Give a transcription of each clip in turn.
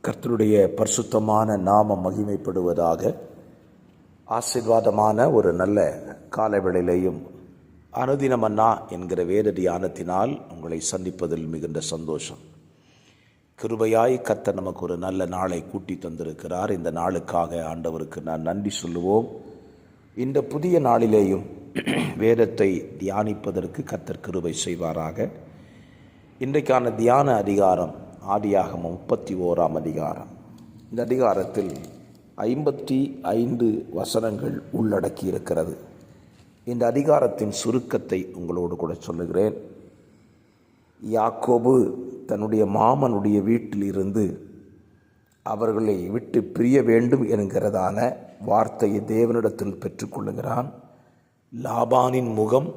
கர்த்தருடைய பரிசுத்தமான நாமம் மகிமைப்படுவதாக. ஆசீர்வாதமான ஒரு நல்ல காலவேளையிலேயும் அனுதின மன்னா என்கிற வேத தியானத்தினால் உங்களை சந்திப்பதில் மிகுந்த சந்தோஷம். கிருபையாய் கர்த்தர் நமக்கு ஒரு நல்ல நாளை கூட்டி தந்திருக்கிறார். இந்த நாளுக்காக ஆண்டவருக்கு நான் நன்றி சொல்லுவோம். இந்த புதிய நாளிலேயும் வேதத்தை தியானிப்பதற்கு கர்த்தர் கிருபை செய்வாராக. இன்றைக்கான தியான அதிகாரம் ஆதியாகமம் 31 அதிகாரம். இந்த அதிகாரத்தில் 55 வசனங்கள் உள்ளடக்கி இருக்கிறது. இந்த அதிகாரத்தின் சுருக்கத்தை உங்களோடு கூட சொல்லுகிறேன். யாக்கோபு தன்னுடைய மாமனுடைய வீட்டிலிருந்து அவர்களை விட்டு பிரிய வேண்டும் என்கிறதான வார்த்தையை தேவனிடத்தில் பெற்றுக்கொள்ளுகிறான். லாபானின் முகம்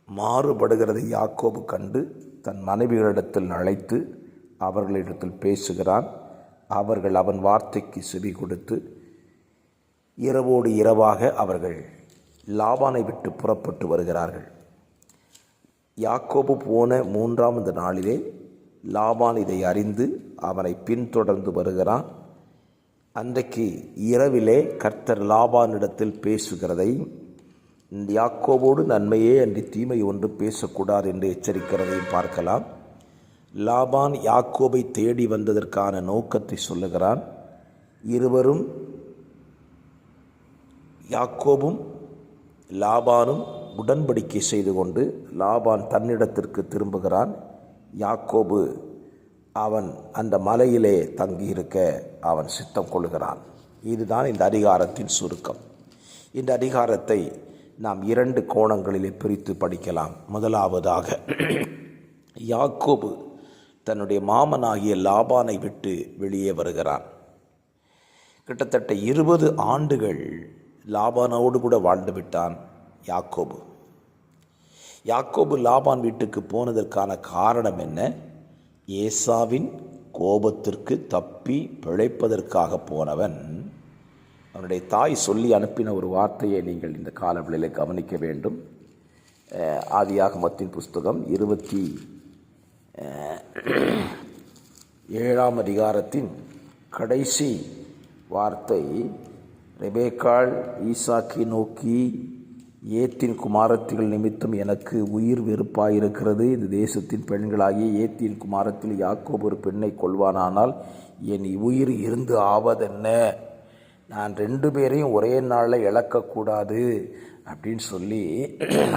மாறுபடுகிறதை யாக்கோபு கண்டு தன் மனைவிகளிடத்தில் அழைத்து அவர்களிடத்தில் பேசுகிறான். அவர்கள் அவன் வார்த்தைக்கு செவி கொடுத்து இரவோடு இரவாக அவர்கள் லாபானை விட்டு புறப்பட்டு வருகிறார்கள். யாக்கோபு போன 3ஆவது நாளிலே லாபான் இதை அறிந்து அவனை பின்தொடர்ந்து வருகிறான். அன்றைக்கு இரவிலே கர்த்தர் லாபானிடத்தில் பேசுகிறதை, யாக்கோபோடு நன்மையே அன்றி தீமை ஒன்று பேசக்கூடாது என்று எச்சரிக்கிறதையும் பார்க்கலாம். லாபான் யாக்கோபை தேடி வந்ததற்கான நோக்கத்தை சொல்லுகிறான். இருவரும், யாக்கோபும் லாபானும் உடன்படிக்கை செய்து கொண்டு லாபான் தன்னிடத்திற்கு திரும்புகிறான். யாக்கோபு அவன் அந்த மலையிலே தங்கியிருக்க அவன் சித்தம் கொள்கிறான். இதுதான் இந்த அதிகாரத்தின் சுருக்கம். இந்த அதிகாரத்தை நாம் 2 கோணங்களிலே பிரித்து படிக்கலாம். முதலாவதாக, யாக்கோபு தன்னுடைய மாமனாகிய லாபானை விட்டு வெளியே வருகிறான். கிட்டத்தட்ட 20 ஆண்டுகள் லாபானோடு கூட வாழ்ந்து விட்டான் யாக்கோபு. யாக்கோபு லாபான் வீட்டுக்கு போனதற்கான காரணம் என்ன? ஏசாவின் கோபத்திற்கு தப்பி பிழைப்பதற்காக போனவன். அவனுடைய தாய் சொல்லி அனுப்பின ஒரு வார்த்தையை நீங்கள் இந்த காலவெளியில் கவனிக்க வேண்டும். ஆதியாகமத்தின் புஸ்தகம் 27 அதிகாரத்தின் கடைசி வார்த்தை, ரெபேக்காள் ஈசாக்கை நோக்கி, ஏத்தின் குமாரத்திகள் நிமித்தம் எனக்கு உயிர் வெறுப்பாயிருக்கிறது. இது தேசத்தின் பெண்களாகிய ஏத்தின் குமாரத்தில் யாக்கோபு ஒரு பெண்ணை கொள்வானானால் என் உயிர் இருந்து ஆவதென்ன? நான் 2 பேரையும் ஒரே நாளில் இழக்கக்கூடாது அப்படின்னு சொல்லி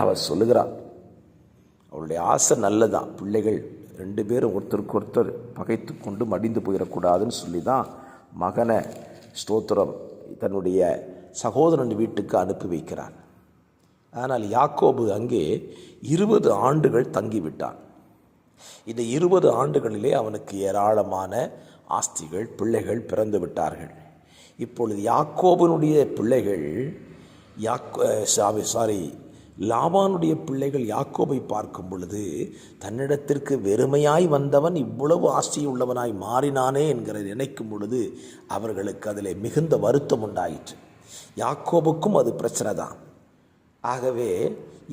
அவள் சொல்லுகிறாள். அவளுடைய ஆசை நல்லதான். பிள்ளைகள் 2 பேரும் ஒருத்தருக்கு ஒருத்தர் பகைத்து கொண்டு மடிந்து போயிடக்கூடாதுன்னு சொல்லி தான் மகனை ஸ்தோத்திரம் தன்னுடைய சகோதரன் வீட்டுக்கு அனுப்பி வைக்கிறான். ஆனால் யாக்கோபு அங்கே 20 ஆண்டுகள் தங்கிவிட்டான். இந்த 20 ஆண்டுகளிலே அவனுக்கு ஏராளமான ஆஸ்திகள், பிள்ளைகள் பிறந்து விட்டார்கள். இப்பொழுது யாக்கோபனுடைய பிள்ளைகள் லாபானுடைய பிள்ளைகள் யாக்கோபை பார்க்கும் பொழுது, தன்னிடத்திற்கு வெறுமையாய் வந்தவன் இவ்வளவு ஆஸ்தியுள்ளவனாய் மாறினானே என்கிற நினைக்கும் பொழுது அவர்களுக்கு அதில் மிகுந்த வருத்தம் உண்டாயிற்று. யாக்கோபுக்கும் அது பிரச்சனை தான். ஆகவே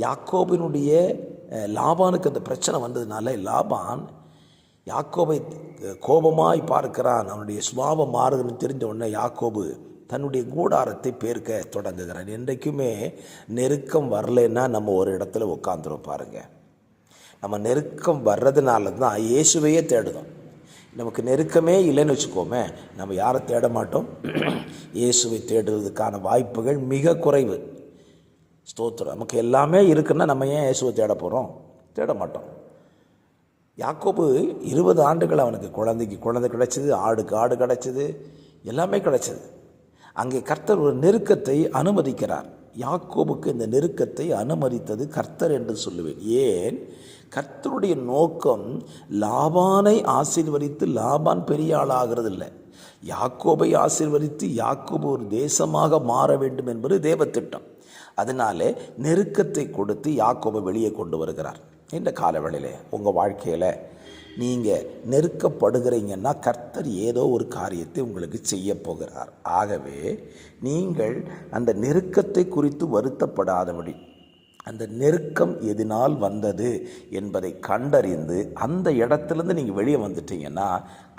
யாக்கோபினுடைய லாபானுக்கு அந்த பிரச்சனை வந்ததுனால லாபான் யாக்கோபை கோபமாய் பார்க்கிறான். அவனுடைய சுபாவம் மாறுதுன்னு தெரிஞ்ச உடனே யாக்கோபு தன்னுடைய கூடாரத்தை பேர்க்க தொடங்குகிறான். என்றைக்குமே நெருக்கம் வரலைன்னா நம்ம ஒரு இடத்துல உட்காந்துரும் பாருங்க. நம்ம நெருக்கம் வர்றதுனால தான் இயேசுவையே தேடுதோம். நமக்கு நெருக்கமே இல்லைன்னு வச்சுக்கோமே, நம்ம யாரை தேட மாட்டோம்? இயேசுவை தேடுவதற்கான வாய்ப்புகள் மிக குறைவு. ஸ்தோத்திரம். நமக்கு எல்லாமே இருக்குன்னா நம்ம ஏன் இயேசுவை தேட போகிறோம்? தேட மாட்டோம். யாக்கோபு 20 ஆண்டுகள் அவனுக்கு குழந்தை கிடைச்சது, ஆடுக்கு ஆடு கிடைச்சது, எல்லாமே கிடைச்சது. அங்கே கர்த்தர் ஒரு நெருக்கத்தை அனுமதிக்கிறார். யாக்கோபுக்கு இந்த நெருக்கத்தை அனுமதித்தது கர்த்தர் என்று சொல்லுவேன். ஏன்? கர்த்தருடைய நோக்கம் லாபானை ஆசீர்வதித்து லாபான் பெரிய ஆளாகிறது இல்லை. யாக்கோபை ஆசீர்வதித்து யாக்கோபு ஒரு தேசமாக மாற வேண்டும் என்பது தேவத்திட்டம். அதனாலே நெருக்கத்தை கொடுத்து யாக்கோபை வெளியே கொண்டு வருகிறார். இந்த காலவேளையிலே உங்கள் வாழ்க்கையில் நீங்கள் நெருக்கப்படுகிறீங்கன்னா கர்த்தர் ஏதோ ஒரு காரியத்தை உங்களுக்கு செய்ய போகிறார். ஆகவே நீங்கள் அந்த நெருக்கத்தை குறித்து வருத்தப்படாதபடி அந்த நெருக்கம் எதனால் வந்தது என்பதை கண்டறிந்து அந்த இடத்துலேருந்து நீங்கள் வெளியே வந்துட்டீங்கன்னா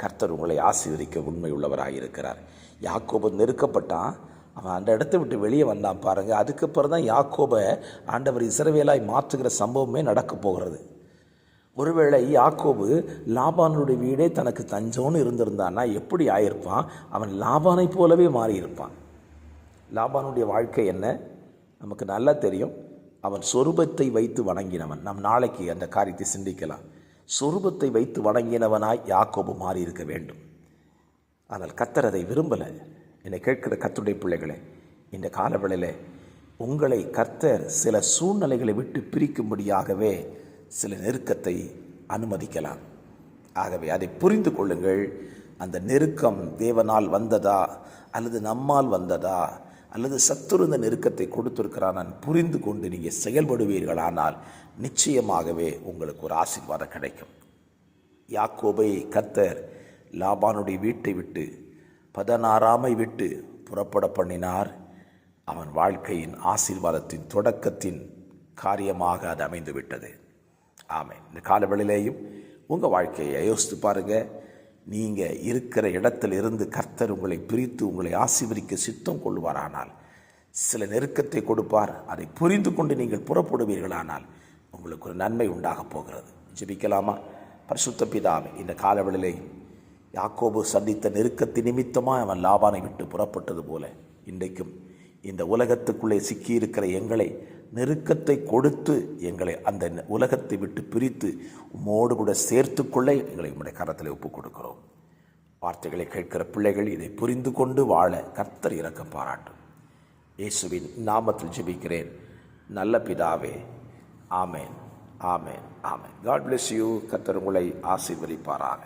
கர்த்தர் உங்களை ஆசீர்வதிக்க உண்மை உள்ளவராக இருக்கிறார். யாக்கோபு நெருக்கப்பட்டான், அவன் அந்த இடத்த விட்டு வெளியே வந்தான் பாருங்கள். அதுக்கப்புறம் தான் யாக்கோபை ஆண்டவர் இஸ்ரவேலாய் மாற்றுகிற சம்பவமே நடக்க போகிறது. ஒருவேளை யாக்கோபு லாபானுடைய வீடே தனக்கு தஞ்சம்னு இருந்திருந்தான்னா எப்படி ஆயிருப்பான்? அவன் லாபானை போலவே மாறியிருப்பான். லாபானுடைய வாழ்க்கை என்ன நமக்கு நல்லா தெரியும். அவன் சொரூபத்தை வைத்து வணங்கினவன். நாம் நாளைக்கு அந்த காரியத்தை சிந்திக்கலாம். சொரூபத்தை வைத்து வணங்கினவனாய் யாக்கோபு மாறி இருக்க வேண்டும். ஆனால் கர்த்தர் அதை விரும்பலை. என்னை கேட்கிற கர்த்தருடைய பிள்ளைகளே, இந்த காலவேளையில் உங்களை கர்த்தர் சில சூழ்நிலைகளை விட்டு பிரிக்கும்படியாகவே சில நெருக்கத்தை அனுமதிக்கலாம். ஆகவே அதை புரிந்து கொள்ளுங்கள். அந்த நெருக்கம் தேவனால் வந்ததா அல்லது நம்மால் வந்ததா அல்லது சத்துரு இந்த நெருக்கத்தை கொடுத்திருக்கிறான் நான் புரிந்து கொண்டு நீங்கள் செயல்படுவீர்களானால் நிச்சயமாகவே உங்களுக்கு ஒரு ஆசீர்வாதம் கிடைக்கும். யாக்கோபை கர்த்தர் லாபானுடைய வீட்டை விட்டு 16 விட்டு புறப்பட பண்ணினார். அவன் வாழ்க்கையின் ஆசீர்வாதத்தின் தொடக்கத்தின் காரியமாக அது அமைந்து விட்டது. ஆமென். இந்த காலவெளியிலேயும் உங்கள் வாழ்க்கையை யோசித்து பாருங்கள். நீங்கள் இருக்கிற இடத்துல இருந்து கர்த்தர் உங்களை பிரித்து உங்களை ஆசீர்வதிக்க சித்தம் கொள்வாரானால் சில நெருக்கத்தை கொடுப்பார். அதை புரிந்து கொண்டு நீங்கள் புறப்படுவீர்களானால் உங்களுக்கு ஒரு நன்மை உண்டாக போகிறது. ஜெபிக்கலாமா? பரிசுத்த பிதாவே, இந்த காலவெளியிலே யாக்கோபு சந்தித்த நெருக்கத்தின் நிமித்தமாக அவன் லாபானை விட்டு புறப்பட்டது போல இன்றைக்கும் இந்த உலகத்துக்குள்ளே சிக்கியிருக்கிற எங்களை நெருக்கத்தை கொடுத்து எங்களை அந்த உலகத்தை விட்டு பிரித்து உம்மோடு கூட சேர்த்து கொள்ள எங்களை உம்முடைய கரத்தில் ஒப்புக் கொடுக்கிறோம். வார்த்தைகளை கேட்கிற பிள்ளைகள் இதை புரிந்து கொண்டு வாழ கர்த்தர் இரக்கம் பாராட்டும். இயேசுவின் நாமத்தில் ஜெபிக்கிறேன் நல்ல பிதாவே. Amen, amen, amen. God bless you. கர்த்தர் உங்களை ஆசீர்வதிப்பாராக.